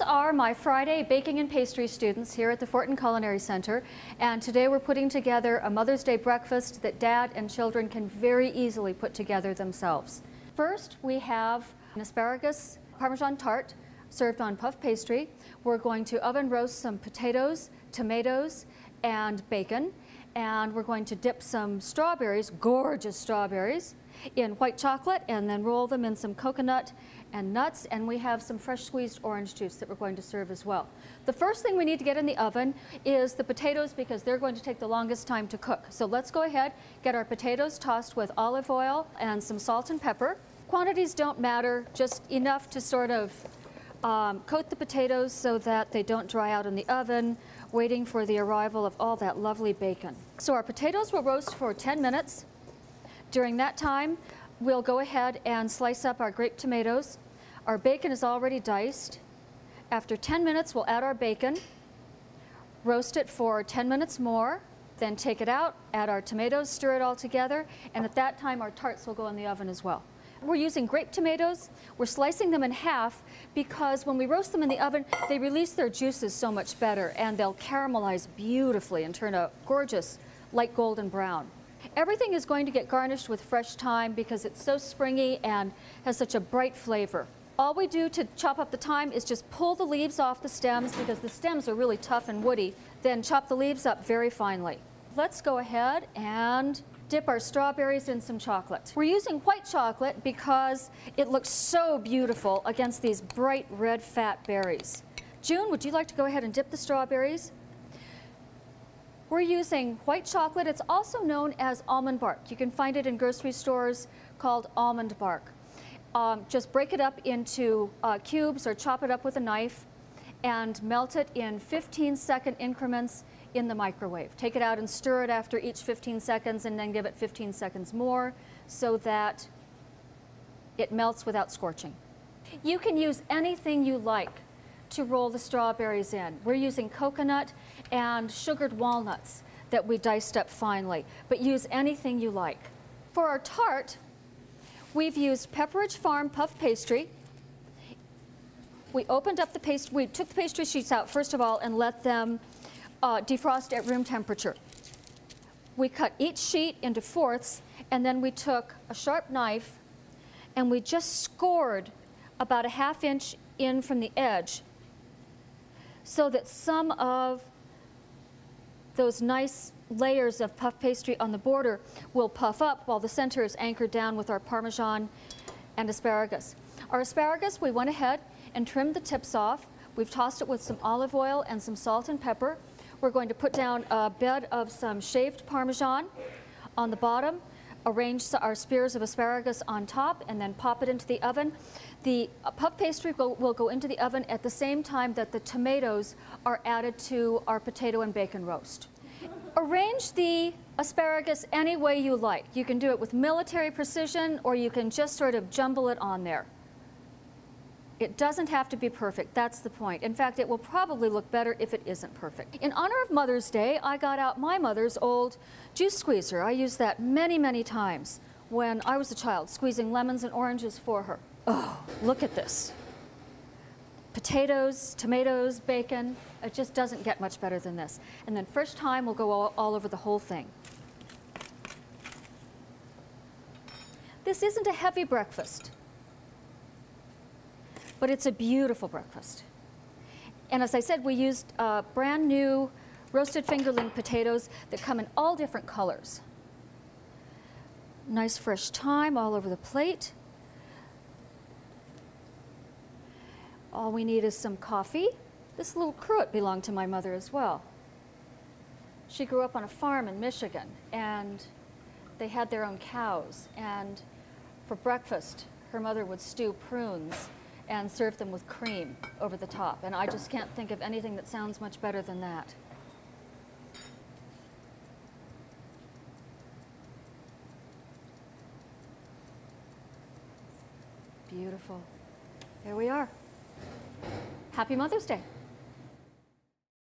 are my Friday baking and pastry students here at the Fortin Culinary Center, and today we're putting together a Mother's Day breakfast that Dad and children can very easily put together themselves. First, we have an asparagus Parmesan tart served on puff pastry. We're going to oven roast some potatoes, tomatoes, and bacon, and we're going to dip some strawberries, gorgeous strawberries, in white chocolate and then roll them in some coconut and nuts, and we have some fresh squeezed orange juice that we're going to serve as well. The first thing we need to get in the oven is the potatoes because they're going to take the longest time to cook. So let's go ahead, get our potatoes tossed with olive oil and some salt and pepper. Quantities don't matter, just enough to sort of coat the potatoes so that they don't dry out in the oven, waiting for the arrival of all that lovely bacon. So our potatoes will roast for 10 minutes. During that time, we'll go ahead and slice up our grape tomatoes. Our bacon is already diced. After 10 minutes, we'll add our bacon, roast it for 10 minutes more, then take it out, add our tomatoes, stir it all together, and at that time, our tarts will go in the oven as well. We're using grape tomatoes. We're slicing them in half because when we roast them in the oven, they release their juices so much better, and they'll caramelize beautifully and turn a gorgeous light golden brown. Everything is going to get garnished with fresh thyme because it's so springy and has such a bright flavor. All we do to chop up the thyme is just pull the leaves off the stems because the stems are really tough and woody, then chop the leaves up very finely. Let's go ahead and dip our strawberries in some chocolate. We're using white chocolate because it looks so beautiful against these bright red fat berries. June, would you like to go ahead and dip the strawberries? We're using white chocolate. It's also known as almond bark. You can find it in grocery stores called almond bark. Just break it up into cubes or chop it up with a knife and melt it in 15-second increments in the microwave. Take it out and stir it after each 15 seconds and then give it 15 seconds more so that it melts without scorching. You can use anything you like to roll the strawberries in. We're using coconut and sugared walnuts that we diced up finely, but use anything you like. For our tart, we've used Pepperidge Farm puff pastry. We opened up the pastry, we took the pastry sheets out first of all and let them defrost at room temperature. We cut each sheet into fourths, and then we took a sharp knife and we just scored about a ½ inch in from the edge so that some of those nice layers of puff pastry on the border will puff up while the center is anchored down with our Parmesan and asparagus. Our asparagus, we went ahead and trimmed the tips off. We've tossed it with some olive oil and some salt and pepper. We're going to put down a bed of some shaved Parmesan on the bottom, arrange our spears of asparagus on top, and then pop it into the oven. The puff pastry will go into the oven at the same time that the tomatoes are added to our potato and bacon roast. Arrange the asparagus any way you like. You can do it with military precision, or you can just sort of jumble it on there. It doesn't have to be perfect, that's the point. In fact, it will probably look better if it isn't perfect. In honor of Mother's Day, I got out my mother's old juice squeezer. I used that many, many times when I was a child, squeezing lemons and oranges for her. Oh, look at this. Potatoes, tomatoes, bacon, it just doesn't get much better than this. And then fresh thyme will go all over the whole thing. This isn't a heavy breakfast, but it's a beautiful breakfast. And as I said, we used brand new roasted fingerling potatoes that come in all different colors. Nice fresh thyme all over the plate. All we need is some coffee. This little cruet belonged to my mother as well. She grew up on a farm in Michigan, and they had their own cows. And for breakfast, her mother would stew prunes and serve them with cream over the top. And I just can't think of anything that sounds much better than that. Beautiful. There we are. Happy Mother's Day.